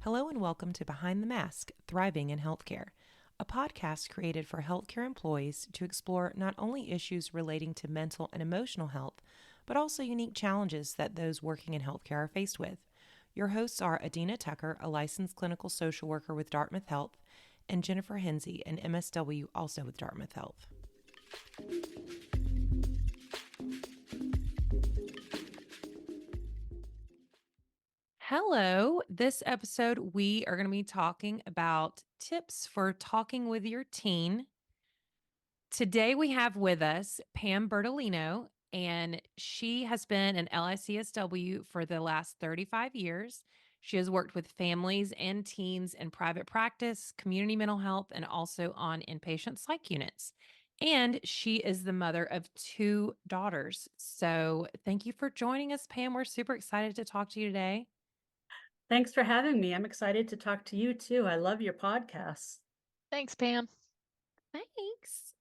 Hello and welcome to Behind the Mask, Thriving in Healthcare, a podcast created for healthcare employees to explore not only issues relating to mental and emotional health, but also unique challenges that those working in healthcare are faced with. Your hosts are Adina Tucker, a licensed clinical social worker with Dartmouth Health, and Jennifer Hensey, an MSW also with Dartmouth Health. Hello. This episode, we are going to be talking about tips for talking with your teen. Today, we have with us Pam Bertolino, and she has been an LICSW for the last 35 years. She has worked with families and teens in private practice, community mental health, and also on inpatient psych units. And she is the mother of 2 daughters. So, thank you for joining us, Pam. We're super excited to talk to you today. Thanks for having me. I'm excited to talk to you too. I love your podcasts. Thanks, Pam. Thanks.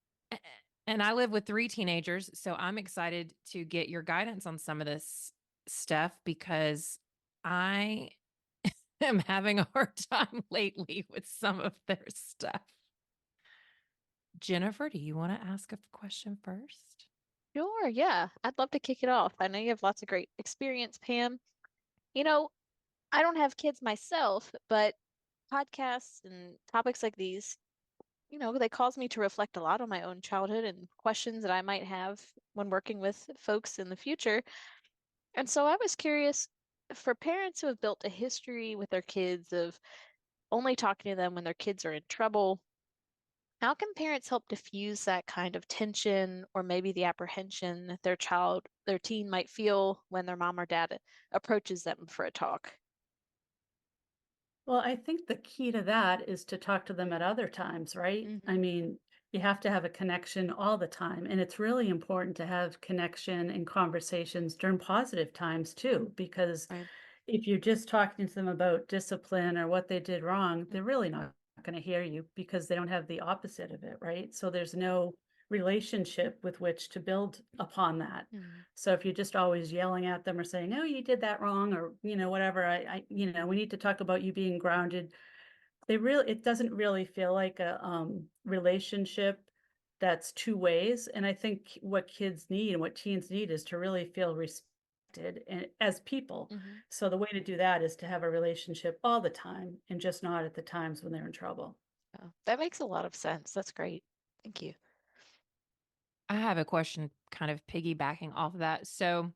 And I live with 3 teenagers, so I'm excited to get your guidance on some of this stuff because I am having a hard time lately with some of their stuff. Jennifer, do you want to ask a question first? Sure, yeah. I'd love to kick it off. I know you have lots of great experience, Pam. You know, I don't have kids myself, but podcasts and topics like these, they cause me to reflect a lot on my own childhood and questions that I might have when working with folks in the future. And so I was curious, for parents who have built a history with their kids of only talking to them when their kids are in trouble, how can parents help diffuse that kind of tension or maybe the apprehension that their teen might feel when their mom or dad approaches them for a talk? Well, I think the key to that is to talk to them at other times, right? I Mm-hmm. mean, you have to have a connection all the time. And it's really important to have connection and conversations during positive times too, because Right. if you're just talking to them about discipline or what they did wrong, Mm. they're really not going to hear you because they don't have the opposite of it, right? So there's no relationship with which to build upon that. Mm. So if you're just always yelling at them or saying, "Oh, you did that wrong," or whatever, we need to talk about you being grounded. It doesn't really feel like a relationship that's two ways. And I think what kids need and what teens need is to really feel respected and as people. Mm-hmm. So the way to do that is to have a relationship all the time and just not at the times when they're in trouble. Oh, that makes a lot of sense. That's great. Thank you. I have a question kind of piggybacking off of that. So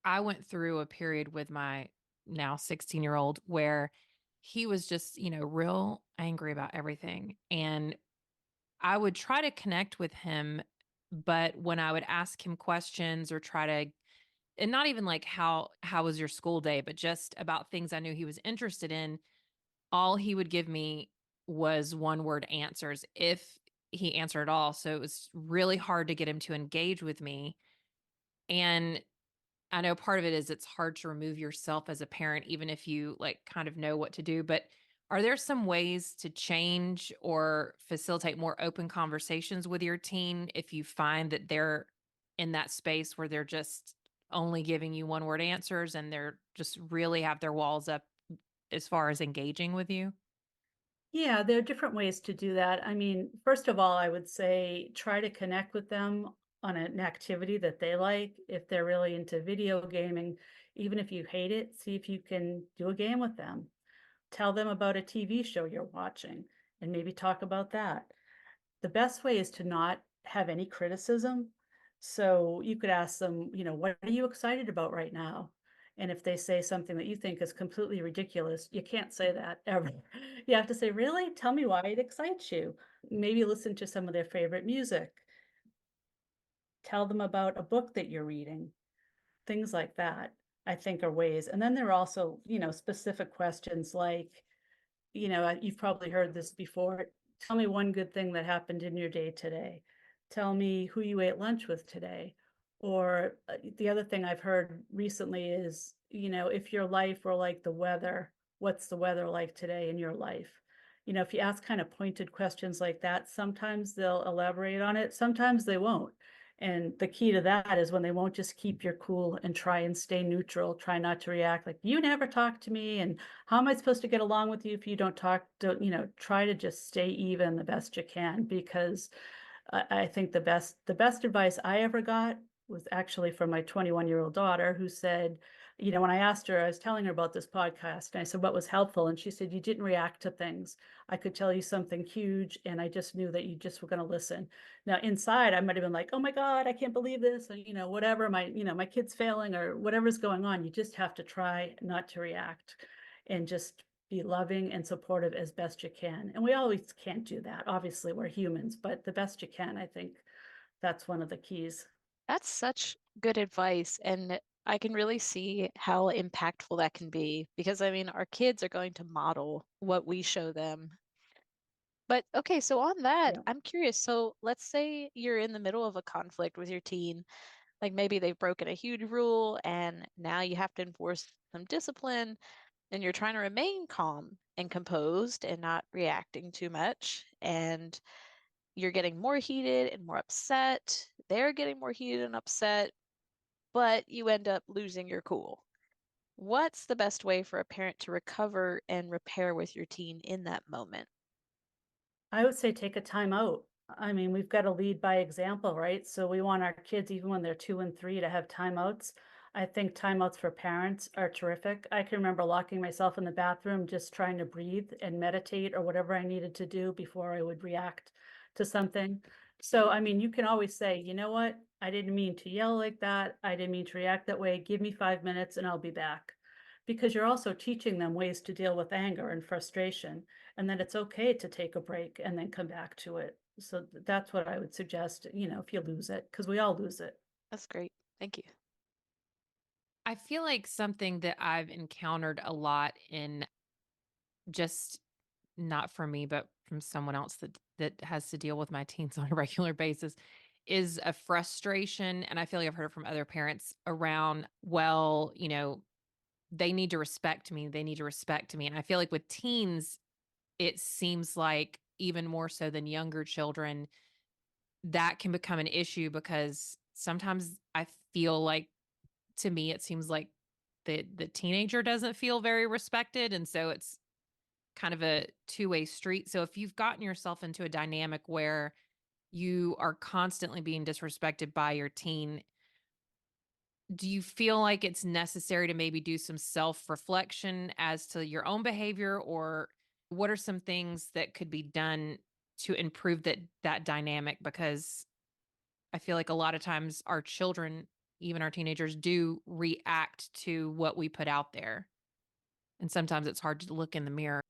I went through a period with my now 16-year-old where he was just, real angry about everything. And I would try to connect with him, but when I would ask him questions or try to, and not even like how was your school day, but just about things I knew he was interested in, all he would give me was one word answers if he answered at all. So it was really hard to get him to engage with me. And I know part of it is it's hard to remove yourself as a parent, even if you like kind of know what to do. But are there some ways to change or facilitate more open conversations with your teen if you find that they're in that space where they're just only giving you one word answers and they're just really have their walls up as far as engaging with you? Yeah, there are different ways to do that. I mean, first of all, I would say try to connect with them on an activity that they like. If they're really into video gaming, even if you hate it, see if you can do a game with them. Tell them about a TV show you're watching and maybe talk about that. The best way is to not have any criticism. So you could ask them, what are you excited about right now? And if they say something that you think is completely ridiculous, you can't say that ever. You have to say, really? Tell me why it excites you. Maybe listen to some of their favorite music. Tell them about a book that you're reading. Things like that, I think are ways. And then there are also, specific questions like, you've probably heard this before. Tell me one good thing that happened in your day today. Tell me who you ate lunch with today. Or the other thing I've heard recently is, if your life were like the weather, what's the weather like today in your life? If you ask kind of pointed questions like that, sometimes they'll elaborate on it, sometimes they won't. And the key to that is when they won't just keep your cool and try and stay neutral, try not to react like, you never talk to me. And how am I supposed to get along with you if you don't talk? Don't, try to just stay even the best you can, because I think the best advice I ever got was actually from my 21-year-old daughter, who said, when I asked her, I was telling her about this podcast, and I said, what was helpful? And she said, you didn't react to things. I could tell you something huge, and I just knew that you just were going to listen. Now, inside, I might have been like, oh my God, I can't believe this. Or, whatever, my kid's failing or whatever's going on. You just have to try not to react and just be loving and supportive as best you can. And we always can't do that. Obviously, we're humans, but the best you can, I think that's one of the keys. That's such good advice. And I can really see how impactful that can be because I mean, our kids are going to model what we show them. But okay, so on that, Yeah. I'm curious. So let's say you're in the middle of a conflict with your teen, like maybe they've broken a huge rule and now you have to enforce some discipline and you're trying to remain calm and composed and not reacting too much. And you're getting more heated and more upset. They're getting more heated and upset, but you end up losing your cool. What's the best way for a parent to recover and repair with your teen in that moment? I would say take a time out. I mean, we've got to lead by example, right? So we want our kids, even when they're 2 and 3, to have timeouts. I think timeouts for parents are terrific. I can remember locking myself in the bathroom, just trying to breathe and meditate or whatever I needed to do before I would react to something. So, I mean, you can always say, you know what? I didn't mean to yell like that. I didn't mean to react that way. Give me 5 minutes and I'll be back. Because you're also teaching them ways to deal with anger and frustration, and then it's okay to take a break and then come back to it. So that's what I would suggest, if you lose it, because we all lose it. That's great. Thank you. I feel like something that I've encountered a lot in just not from me, but from someone else that has to deal with my teens on a regular basis is a frustration. And I feel like I've heard it from other parents around, well, they need to respect me. They need to respect me. And I feel like with teens, it seems like even more so than younger children, that can become an issue because sometimes I feel like to me, it seems like the teenager doesn't feel very respected. And so it's kind of a two-way street. So if you've gotten yourself into a dynamic where you are constantly being disrespected by your teen, do you feel like it's necessary to maybe do some self-reflection as to your own behavior, or what are some things that could be done to improve that dynamic? Because I feel like a lot of times our children, even our teenagers, do react to what we put out there. And sometimes it's hard to look in the mirror.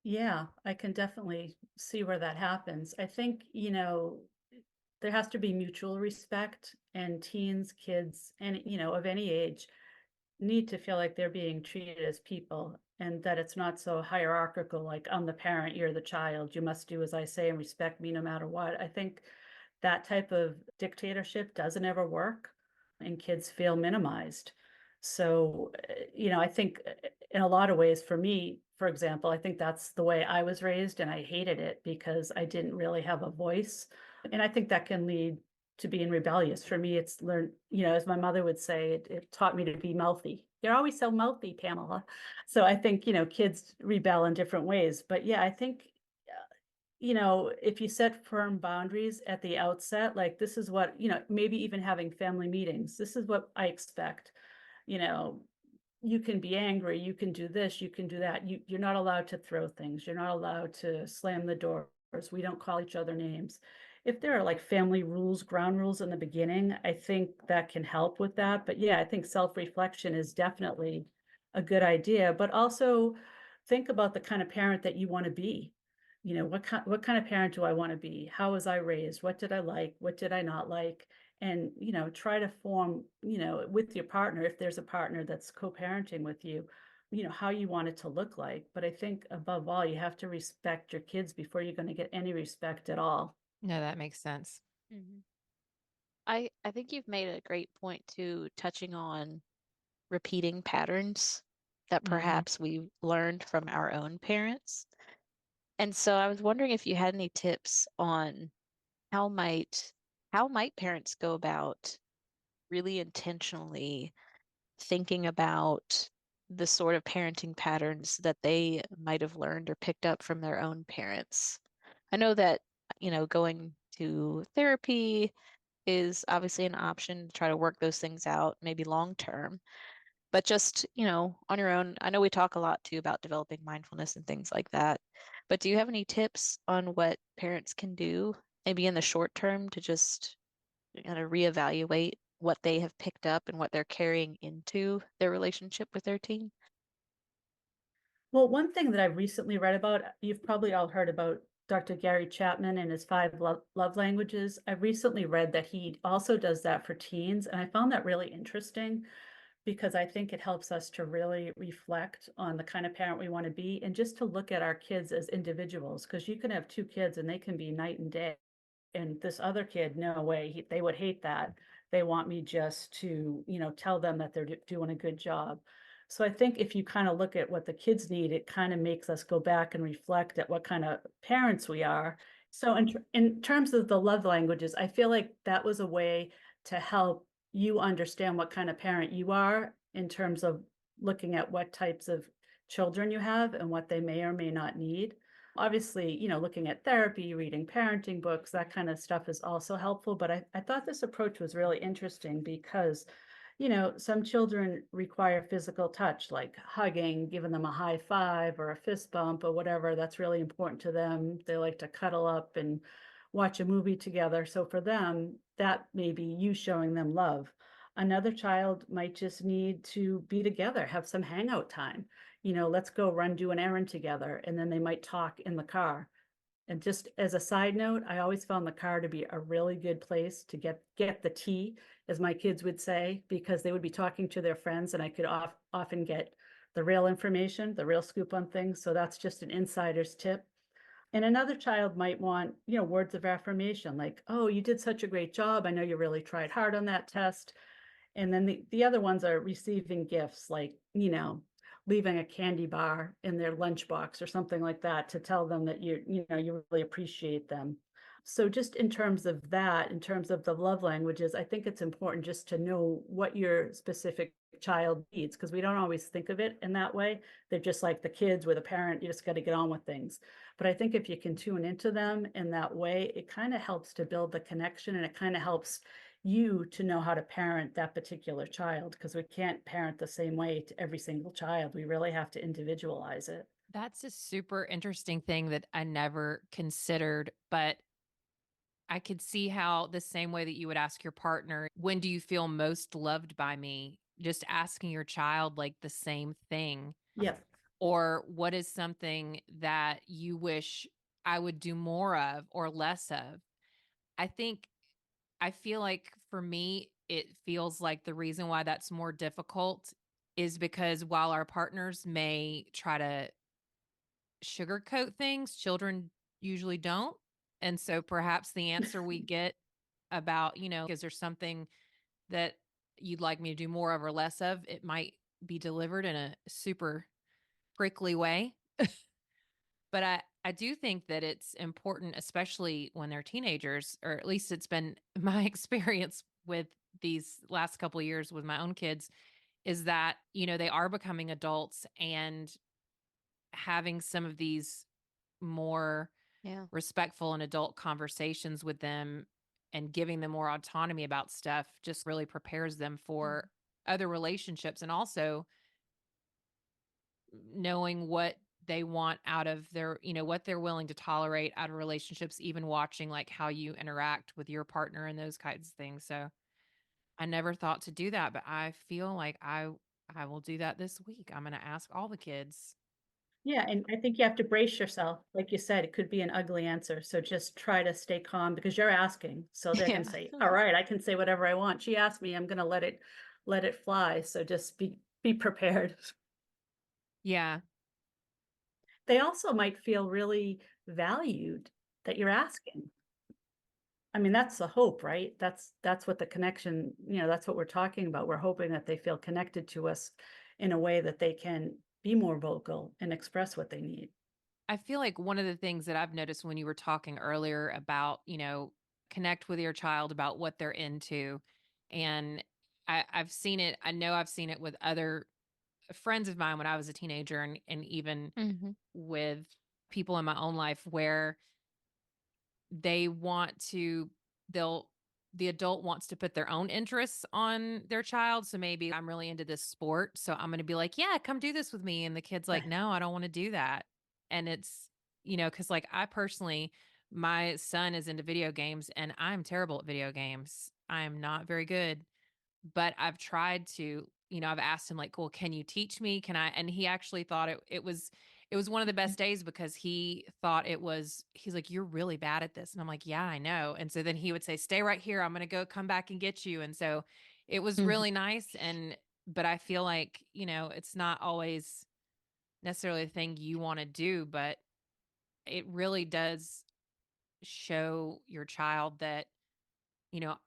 Yeah, I can definitely see where that happens. I think, there has to be mutual respect, and teens, kids, and, of any age need to feel like they're being treated as people, and that it's not so hierarchical, like I'm the parent, you're the child, you must do as I say and respect me no matter what. I think that type of dictatorship doesn't ever work, and kids feel minimized. So, I think in a lot of ways, for me, for example, I think that's the way I was raised, and I hated it because I didn't really have a voice. And I think that can lead to being rebellious. For me, it's learned, as my mother would say, it taught me to be mouthy. You're always so mouthy, Pamela. So I think, kids rebel in different ways. But yeah, I think if you set firm boundaries at the outset, like this is what, maybe even having family meetings, this is what I expect, you know, you can be angry, you can do this, you can do that. You're not allowed to throw things. You're not allowed to slam the doors. We don't call each other names. If there are like family rules, ground rules in the beginning, I think that can help with that. But yeah, I think self-reflection is definitely a good idea, but also think about the kind of parent that you want to be. What kind of parent do I want to be? How was I raised? What did I like? What did I not like? And try to form, with your partner, if there's a partner that's co-parenting with you, how you want it to look like. But I think above all, you have to respect your kids before you're going to get any respect at all. No, that makes sense. Mhm. I think you've made a great point too, touching on repeating patterns that Hmm. perhaps we learned from our own parents. And so I was wondering if you had any tips on how might how might parents go about really intentionally thinking about the sort of parenting patterns that they might have learned or picked up from their own parents? I know that, going to therapy is obviously an option to try to work those things out, maybe long term. But just, on your own, I know we talk a lot too about developing mindfulness and things like that. But do you have any tips on what parents can do, maybe in the short term, to just kind of reevaluate what they have picked up and what they're carrying into their relationship with their teen? Well, one thing that I recently read about, you've probably all heard about Dr. Gary Chapman and his five love languages. I recently read that he also does that for teens, and I found that really interesting because I think it helps us to really reflect on the kind of parent we want to be and just to look at our kids as individuals, because you can have two kids and they can be night and day. And this other kid, no way, they would hate that. They want me just to, tell them that they're doing a good job. So I think if you kind of look at what the kids need, it kind of makes us go back and reflect at what kind of parents we are. So in terms of the love languages, I feel like that was a way to help you understand what kind of parent you are in terms of looking at what types of children you have and what they may or may not need. Obviously, looking at therapy, reading parenting books, that kind of stuff is also helpful. But I thought this approach was really interesting because, some children require physical touch, like hugging, giving them a high five or a fist bump or whatever. That's really important to them. They like to cuddle up and watch a movie together. So for them, that may be you showing them love. Another child might just need to be together, have some hangout time. Let's go run, do an errand together. And then they might talk in the car. And just as a side note, I always found the car to be a really good place to get the tea, as my kids would say, because they would be talking to their friends and I could often get the real information, the real scoop on things. So that's just an insider's tip. And another child might want, words of affirmation like, oh, you did such a great job. I know you really tried hard on that test. And then the other ones are receiving gifts like, leaving a candy bar in their lunchbox or something like that to tell them that you really appreciate them. So just in terms of that, in terms of the love languages, I think it's important just to know what your specific child needs, because we don't always think of it in that way. They're just like the kids with a parent, you just got to get on with things. But I think if you can tune into them in that way, it kind of helps to build the connection, and it kind of helps you to know how to parent that particular child, because we can't parent the same way to every single child. We really have to individualize it. That's a super interesting thing that I never considered, but I could see how the same way that you would ask your partner, when do you feel most loved by me? Just asking your child like the same thing. Yeah. Or what is something that you wish I would do more of or less of? I think I feel like for me, it feels like the reason why that's more difficult is because while our partners may try to sugarcoat things, children usually don't. And so perhaps the answer we get about, is there something that you'd like me to do more of or less of? It might be delivered in a super prickly way. But I do think that it's important, especially when they're teenagers, or at least it's been my experience with these last couple of years with my own kids, is that, they are becoming adults and having some of these more Yeah. respectful and adult conversations with them and giving them more autonomy about stuff just really prepares them Mm. for other relationships, and also knowing what they want out of their, what they're willing to tolerate out of relationships, even watching like how you interact with your partner and those kinds of things. So I never thought to do that, but I feel like I will do that this week. I'm going to ask all the kids. Yeah, and I think you have to brace yourself. Like you said, it could be an ugly answer. So just try to stay calm because you're asking. So they're going to Yeah. say, "All right, I can say whatever I want. She asked me, I'm going to let it fly." So just be prepared. Yeah. They also might feel really valued that you're asking. I mean, that's the hope, right? That's what the connection, that's what we're talking about. We're hoping that they feel connected to us in a way that they can be more vocal and express what they need. I feel like one of the things that I've noticed when you were talking earlier about, connect with your child about what they're into. And I've seen it. I know I've seen it with other friends of mine when I was a teenager, and even Hmm. with people in my own life where they want to they'll the adult wants to put their own interests on their child. So maybe I'm really into this sport, so I'm going to be like, "Yeah, come do this with me." And the kid's like, "No, I don't want to do that." And it's, cuz like I personally, my son is into video games and I'm terrible at video games. I'm not very good, but I've tried to, I've asked him like, "Cool, can you teach me? Can I?" And he actually thought it was one of the best days because he's like, "You're really bad at this." And I'm like, "Yeah, I know." And so then he would say, "Stay right here. I'm going to go come back and get you." And so it was Hmm. really nice. But I feel like, it's not always necessarily the thing you want to do, but it really does show your child that,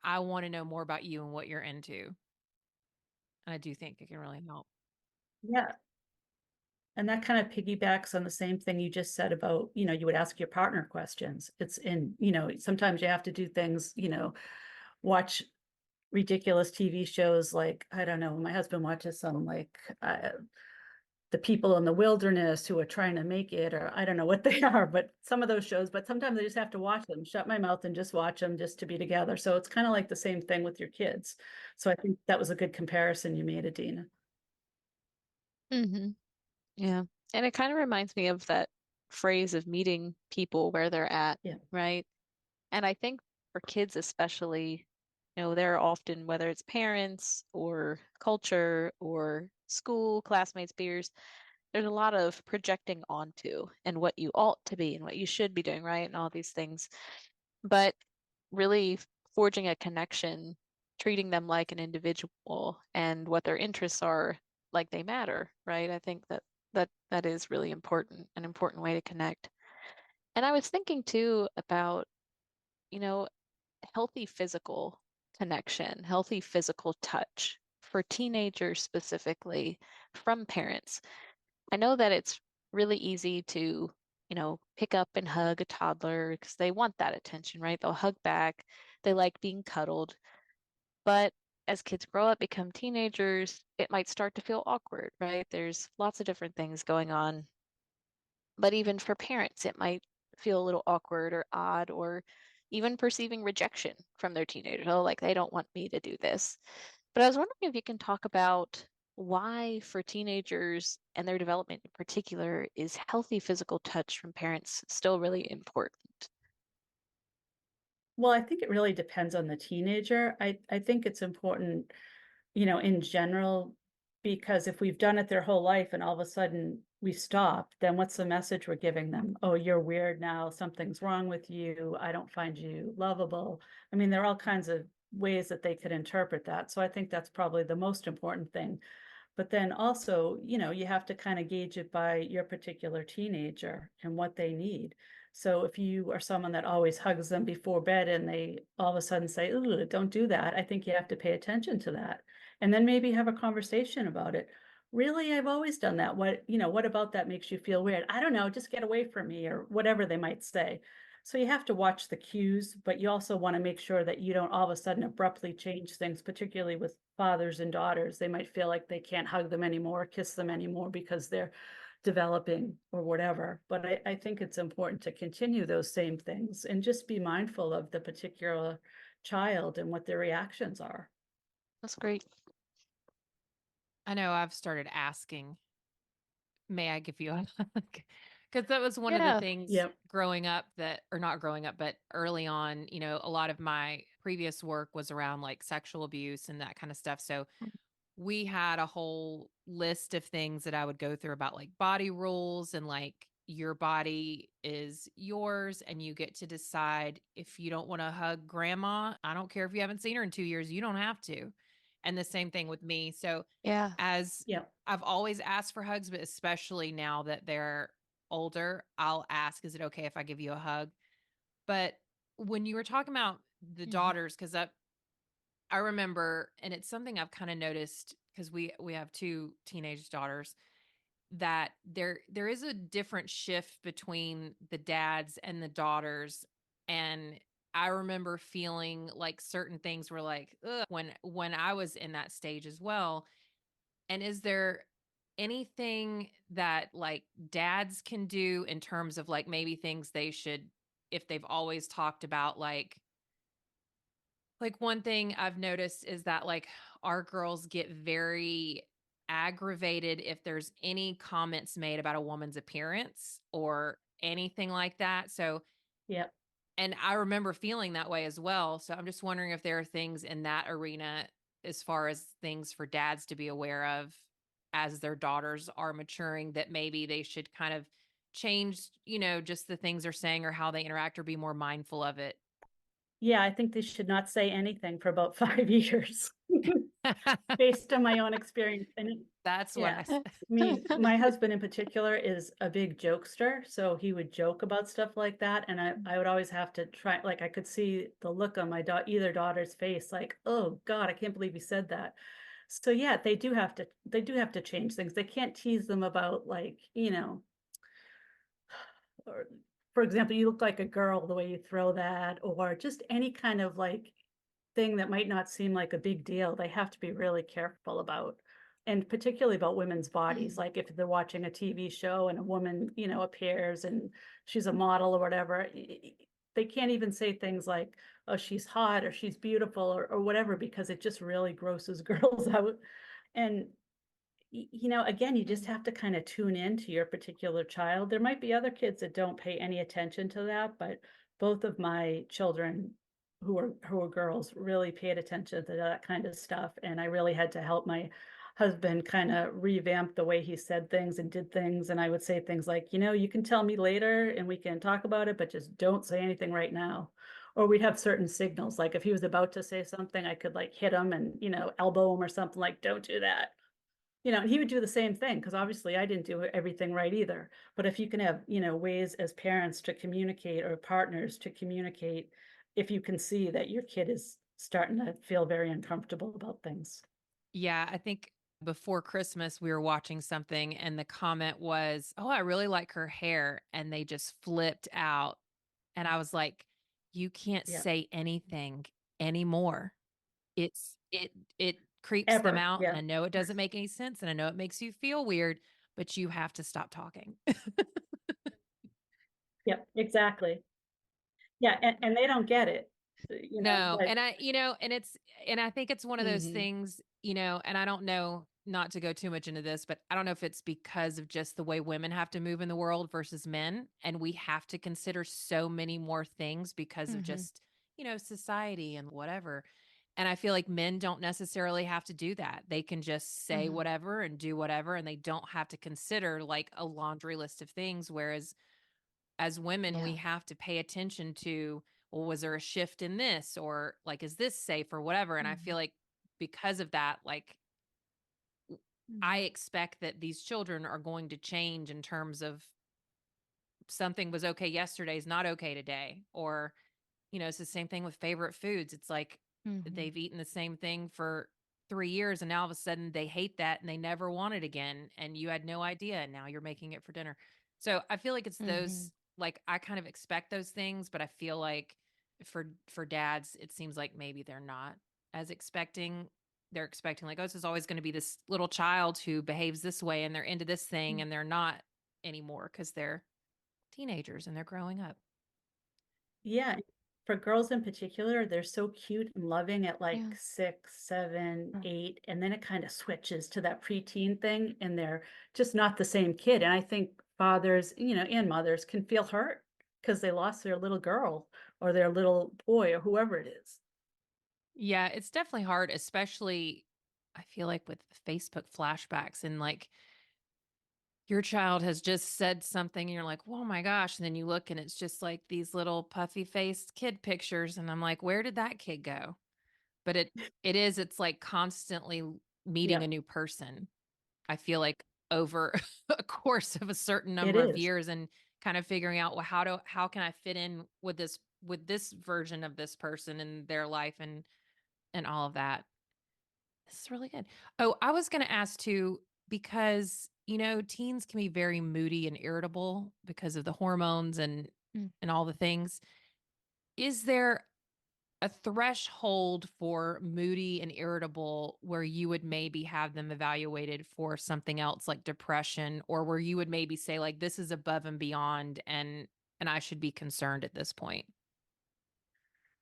I want to know more about you and what you're into. And I do think it can really help. Yeah, and that kind of piggybacks on the same thing you just said about, you would ask your partner questions. It's in, sometimes you have to do things, watch ridiculous TV shows like, I don't know, my husband watches some like, the people in the wilderness who are trying to make it, or I don't know what they are, but some of those shows, but sometimes I just have to watch them, shut my mouth and just watch them just to be together. So it's kind of like the same thing with your kids. So I think that was a good comparison you made, Adina. Hmm. Yeah. And it kind of reminds me of that phrase of meeting people where they're at, Yeah. right? And I think for kids especially, they're often, whether it's parents or culture or school, classmates, peers, there's a lot of projecting onto and what you ought to be and what you should be doing, right? And all these things. But really forging a connection, treating them like an individual and what their interests are like they matter, right? I think that is really important, an important way to connect. And I was thinking too about, you know, healthy physical connection, healthy physical touch for teenagers specifically from parents. I know that it's really easy to, pick up and hug a toddler because they want that attention, right? They'll hug back. They like being cuddled. But as kids grow up, become teenagers, it might start to feel awkward, right? There's lots of different things going on. But even for parents, it might feel a little awkward or odd or even perceiving rejection from their teenagers. Oh, like they don't want me to do this. But I was wondering if you can talk about why, for teenagers and their development in particular, is healthy physical touch from parents still really important? Well, I think it really depends on the teenager. I think it's important, in general, because if we've done it their whole life and all of a sudden we stop, then what's the message we're giving them? Oh, you're weird now. Something's wrong with you. I don't find you lovable. I mean, there are all kinds of ways that they could interpret that. So I think that's probably the most important thing. But then also, you have to kind of gauge it by your particular teenager and what they need. So if you are someone that always hugs them before bed and they all of a sudden say, "Ooh, don't do that," I think you have to pay attention to that. And then maybe have a conversation about it. Really, I've always done that. What about that makes you feel weird? I don't know, just get away from me, or whatever they might say. So you have to watch the cues, but you also want to make sure that you don't all of a sudden abruptly change things, particularly with fathers and daughters. They might feel like they can't hug them anymore, kiss them anymore because they're developing or whatever. But I think it's important to continue those same things and just be mindful of the particular child and what their reactions are. That's great. I know I've started asking, "May I give you a hug?" Because that was one of the Yeah. things Yep. growing up that, or not growing up, but early on, a lot of my previous work was around like sexual abuse and that kind of stuff. So we had a whole list of things that I would go through about like body rules and like your body is yours and you get to decide if you don't want to hug grandma. I don't care if you haven't seen her in 2 years, you don't have to. And the same thing with me. So Yeah. as Yep. I've always asked for hugs, but especially now that they're older, I'll ask, "Is it okay if I give you a hug?" But when you were talking about the Hmm. daughters, because I remember, and it's something I've kind of noticed because we have two teenage daughters, that there is a different shift between the dads and the daughters. And I remember feeling like certain things were like, ugh, when I was in that stage as well. And is there anything that like dads can do in terms of like maybe things they should, if they've always talked about like one thing I've noticed is that like our girls get very aggravated if there's any comments made about a woman's appearance or anything like that. So, Yep. and I remember feeling that way as well. So I'm just wondering if there are things in that arena as far as things for dads to be aware of as their daughters are maturing that maybe they should kind of change, just the things they're saying or how they interact or be more mindful of it. Yeah, I think they should not say anything for about 5 years based on my own experience, and it That's what yeah. I s I mean, my husband in particular is a big jokester, so he would joke about stuff like that, and I would always have to try like, I could see the look on my either daughter's face, like, "Oh god, I can't believe you said that." So, yeah, they do have to change things. They can't tease them about, like, or for example, "You look like a girl the way you throw that," or just any kind of, like, thing that might not seem like a big deal, they have to be really careful about, and particularly about women's bodies, like if they're watching a TV show and a woman, appears and she's a model or whatever, they can't even say things like, "Oh, she's hot," or "She's beautiful," or whatever, because it just really grosses girls out. And again, you just Mm, have to kind of tune in to your particular child. There might be other kids that don't pay any attention to that, but both of my children who are girls really paid attention to that kind of stuff. And I really had to help my husband kind of revamp the way he said things and did things. And I would say things like, you can tell me later and we can talk about it, but just don't say anything right now. Or we'd have certain signals, like if he was about to say something, I could like hit him and, elbow him or something, like, don't do that. And he would do the same thing because obviously I didn't do everything right either. But if you can have, ways as parents to communicate or partners to communicate, if you can see that your kid is starting to feel very uncomfortable about things. Yeah, I think before Christmas, we were watching something and the comment was, "Oh, I really like her hair." And they just flipped out. And I was like, "You can't Yeah. say anything anymore." It creeps them Ever. out, and Yeah. I know it doesn't make any sense, and I know it makes you feel weird, but you have to stop talking. Yep. Exactly. Yeah. And they don't get it. No, Like, and and I think it's one of those hmm things, and I don't know, not to go too much into this, but I don't know if it's because of just the way women have to move in the world versus men, and we have to consider so many more things because of mhm, just, society and whatever. And I feel like men don't necessarily have to do that. They can just say mhm. whatever and do whatever, and they don't have to consider like a laundry list of things. Whereas as women, we Yeah. have to pay attention to, well, was there a shift in this? Or like, is this safe or whatever? And I feel Mhm, like because of that, like, I mhm, expect that these children are going to change in terms of something was okay yesterday is not okay today. Or, it's the same thing with favorite foods. It's like mhm, they've eaten the same thing for 3 years and now all of a sudden they hate that and they never want it again. And you had no idea. And now you're making it for dinner. So I feel like it's mhm. those, like, I kind of expect those things, but I feel like for dads, it seems like maybe they're not as expecting. They're expecting like, oh, this is always going to be this little child who behaves this way and they're into this thing Mm. and they're not anymore because they're teenagers and they're growing up. yeah. For girls in particular, they're so cute and loving at like Yeah. 6, 7, Mm, 8, and then it kind of switches to that preteen thing, and they're just not the same kid. And I think fathers, and mothers can feel hurt because they lost their little girl or their little boy or whoever it is. Yeah, it's definitely hard, especially I feel like with Facebook flashbacks and like your child has just said something and you're like, "Oh my gosh." And then you look and it's just like these little puffy faced kid pictures. And I'm like, where did that kid go? But it's like constantly meeting a Yeah, new person. I feel like over a course of a certain it number of is. years and kind of figuring out, well, how can I fit in with this version of this person in their life and all of that. This is really good. Oh, I was going to ask too, because, teens can be very moody and irritable because of the hormones and mm, all the things. Is there a threshold for moody and irritable where you would maybe have them evaluated for something else like depression, or where you would maybe say like this is above and beyond and I should be concerned at this point?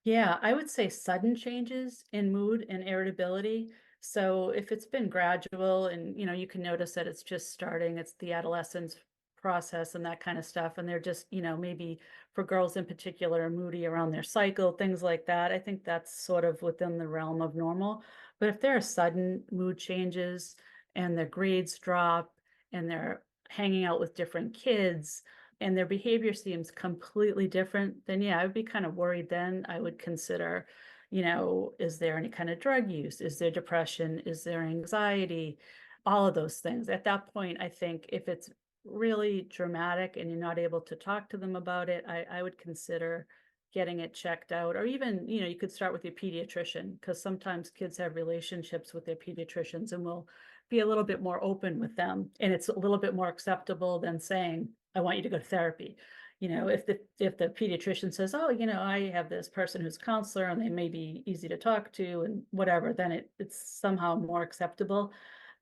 Yeah, I would say sudden changes in mood and irritability. So if it's been gradual and, you can notice that it's just starting, it's the adolescence process and that kind of stuff. And they're just, maybe for girls in particular, moody around their cycle, things like that. I think that's sort of within the realm of normal. But if there are sudden mood changes and their grades drop and they're hanging out with different kids, and their behavior seems completely different, then yeah, I would be kind of worried then. I would consider, is there any kind of drug use? Is there depression? Is there anxiety? All of those things. At that point, I think if it's really dramatic and you're not able to talk to them about it, I would consider getting it checked out. Or even, you could start with your pediatrician, because sometimes kids have relationships with their pediatricians and will be a little bit more open with them. And it's a little bit more acceptable than saying, I want you to go to therapy. If the pediatrician says, oh, I have this person who's a counselor and they may be easy to talk to and whatever, then it's somehow more acceptable.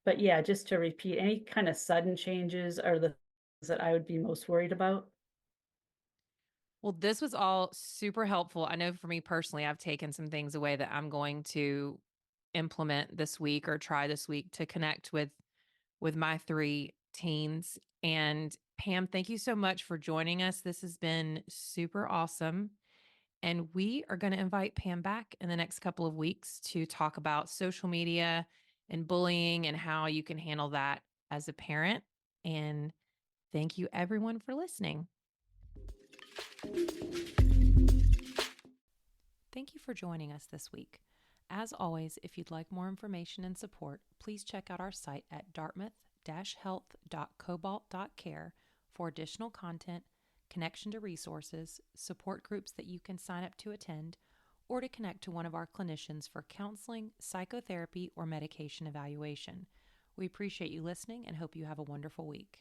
But yeah, just to repeat, any kind of sudden changes are the things that I would be most worried about. Well, this was all super helpful. I know for me personally, I've taken some things away that I'm going to implement this week or try this week to connect with my 3 teens. And Pam, thank you so much for joining us. This has been super awesome. And we are going to invite Pam back in the next couple of weeks to talk about social media and bullying and how you can handle that as a parent. And thank you everyone for listening. Thank you for joining us this week. As always, if you'd like more information and support, please check out our site at dartmouth-health.cobalt.care for additional content, connection to resources, support groups that you can sign up to attend, or to connect to one of our clinicians for counseling, psychotherapy, or medication evaluation. We appreciate you listening and hope you have a wonderful week.